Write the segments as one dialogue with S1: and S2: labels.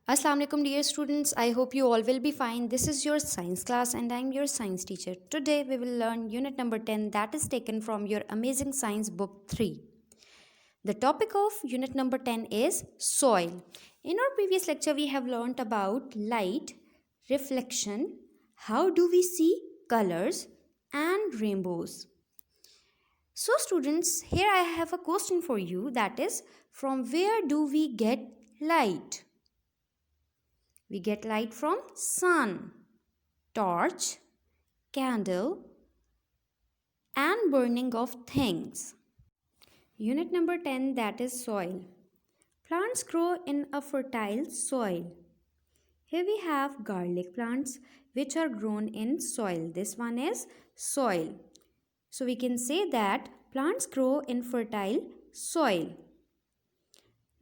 S1: Assalamu alaikum dear students. I hope you all will be fine. This is your science class and I'm your science teacher. Today we will learn unit number 10 that is taken from your amazing science book 3. The topic of unit number 10 is soil. In our previous lecture we have learnt about light, reflection, how do we see colors and rainbows. So students, here I have a question for you, that is, from where do we get light? We get light from sun, torch, candle, and burning of things. Unit number 10, that is soil. Plants grow in a fertile soil. Here we have garlic plants which are grown in soil. This one is soil. So we can say that plants grow in fertile soil.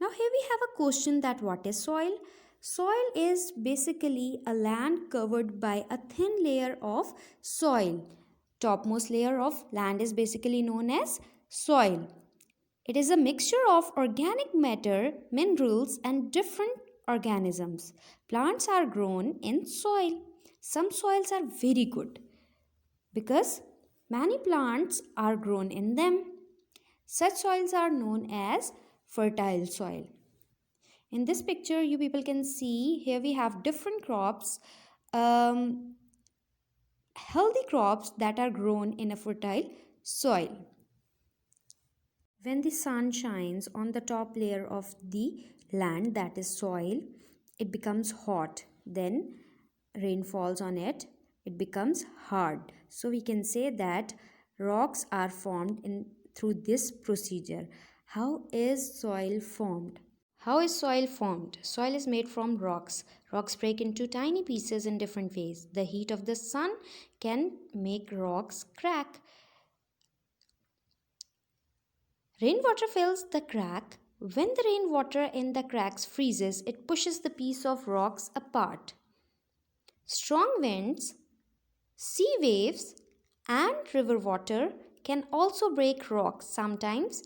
S1: Now here we have a question that what is soil? Soil is basically a land covered by a thin layer of soil. Topmost layer of land is basically known as soil. It is a mixture of organic matter, minerals and different organisms. Plants are grown in soil. Some soils are very good because many plants are grown in them. Such soils are known as fertile soil. In this picture, you people can see here we have different crops, healthy crops that are grown in a fertile soil. When the sun shines on the top layer of the land, that is soil, it becomes hot. Then rain falls on it, it becomes hard. So we can say that rocks are formed through this procedure. How is soil formed? How is soil formed? Soil is made from rocks. Rocks break into tiny pieces in different ways. The heat of the sun can make rocks crack. Rainwater fills the crack. When the rainwater in the cracks freezes, it pushes the piece of rocks apart. Strong winds, sea waves, and river water can also break rocks. Sometimes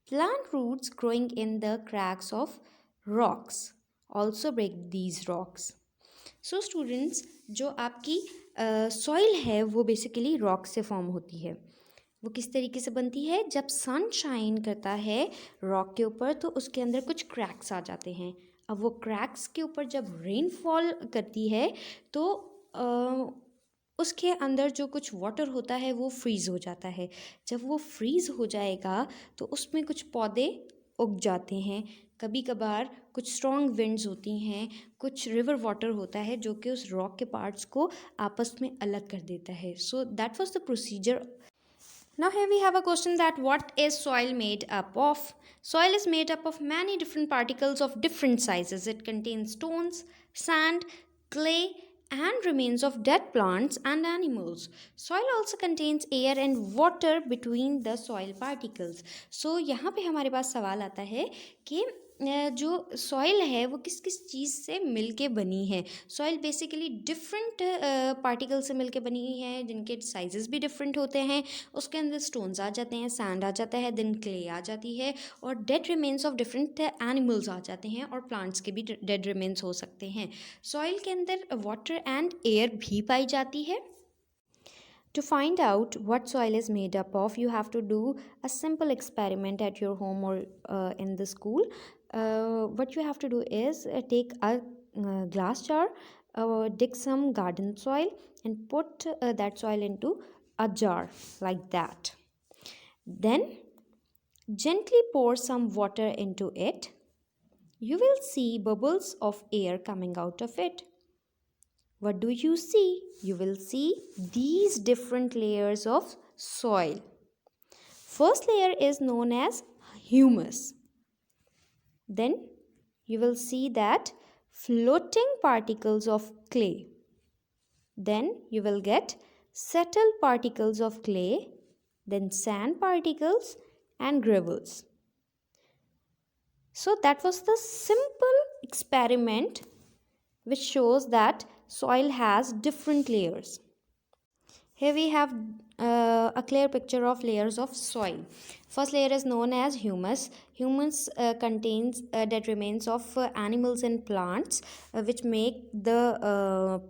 S1: plant roots growing in the cracks of rocks also break these rocks. So students, जो आपकी soil है वो basically rock से form होती है. वो किस तरीके से बनती है? जब सन शाइन करता है रॉक के ऊपर तो उसके अंदर कुछ क्रैक्स आ जाते हैं. अब वो क्रैक्स के ऊपर जब रेनफॉल करती है तो उसके अंदर जो कुछ वाटर होता है वो फ्रीज़ हो जाता है. जब वो फ्रीज़ हो जाएगा तो उसमें कुछ पौधे उग जाते हैं. कभी कभार कुछ स्ट्रॉन्ग विंड्स होती हैं, कुछ रिवर वाटर होता है जो कि उस रॉक के पार्ट्स को आपस में अलग कर देता है. So that was the procedure. Now here we have a question that what is soil made up of? Soil is made up of many different particles of different sizes. It contains stones, sand, clay, and remains of dead plants and animals. Soil also contains air and water between the soil particles. So यहाँ पे हमारे पास सवाल आता है कि जो soil है वो किस किस चीज़ से मिलके बनी है. सॉइल बेसिकली डिफरेंट पार्टिकल से मिलके बनी है जिनके साइजेस भी डिफरेंट होते हैं. उसके अंदर स्टोन्स आ जाते हैं, सैंड आ जाता है, देन क्ले आ जाती है और dead remains of different animals आ जाते हैं और प्लांट्स के भी डेड रिमेन्स हो सकते हैं. सॉइल के अंदर वाटर एंड एयर भी पाई जाती है. To find out what soil is made up of, you have to do a simple experiment at your home or in the school. What you have to do is take a glass jar, dig some garden soil and put that soil into a jar like that. Then gently pour some water into it. You will see bubbles of air coming out of it. What do you see? You will see these different layers of soil. First layer is known as humus. Then you will see that floating particles of clay. Then you will get settled particles of clay, then sand particles and gravels. So that was the simple experiment which shows that soil has different layers. Here we have a clear picture of layers of soil. First layer is known as humus. Humus contains dead remains of animals and plants, which make the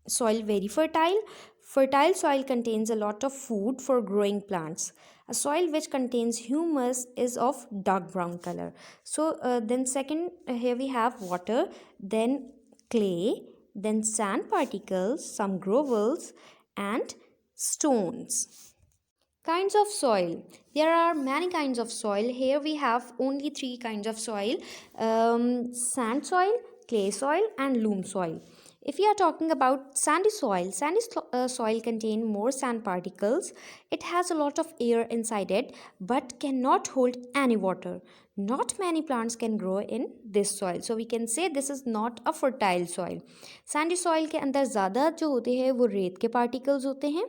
S1: soil very fertile. Fertile soil contains a lot of food for growing plants. A soil which contains humus is of dark brown color. So then second, here we have water, then clay, then sand particles, some gravels, and stones. Kinds of soil. There are many kinds of soil. Here we have only three kinds of soil: sand soil, clay soil, and loam soil. If we are talking about sandy soil contain more sand particles. It has a lot of air inside it but cannot hold any water. Not many plants can grow in this soil. So we can say this is not a fertile soil. Sandy soil के अंदर ज़्यादा जो होते हैं वो रेत के particles होते हैं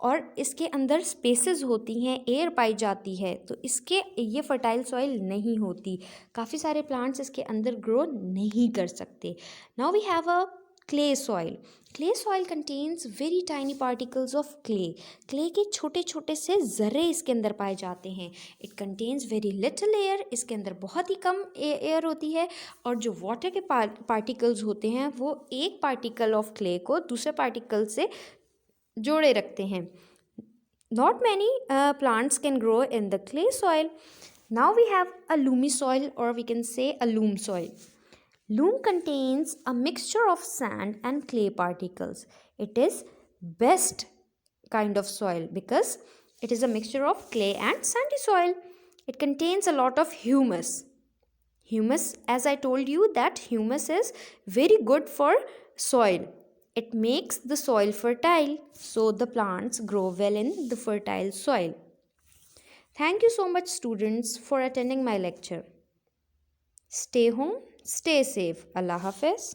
S1: और इसके अंदर स्पेसेस होती हैं, एयर पाई जाती है, तो इसके ये फर्टाइल सॉइल नहीं होती, काफ़ी सारे प्लांट्स इसके अंदर ग्रो नहीं कर सकते. Now we have a clay soil. Clay soil contains very tiny particles of clay. Clay के छोटे छोटे से ज़र्रे इसके अंदर पाए जाते हैं. It contains very little air. इसके अंदर बहुत ही कम एयर होती है और जो वाटर के पार्टिकल्स होते हैं वो एक पार्टिकल ऑफ क्ले को दूसरे पार्टिकल से जोड़े रखते हैं. Not many plants can grow in the clay soil. Now we have a loomy soil, or we can say a loam soil. Loam contains a mixture of sand and clay particles. It is best kind of soil because it is a mixture of clay and sandy soil. It contains a lot of humus. Humus, as I told you, that humus is very good for soil. It makes the soil fertile, so the plants grow well in the fertile soil. Thank you so much, students, for attending my lecture. Stay home, stay safe. Allah Hafiz.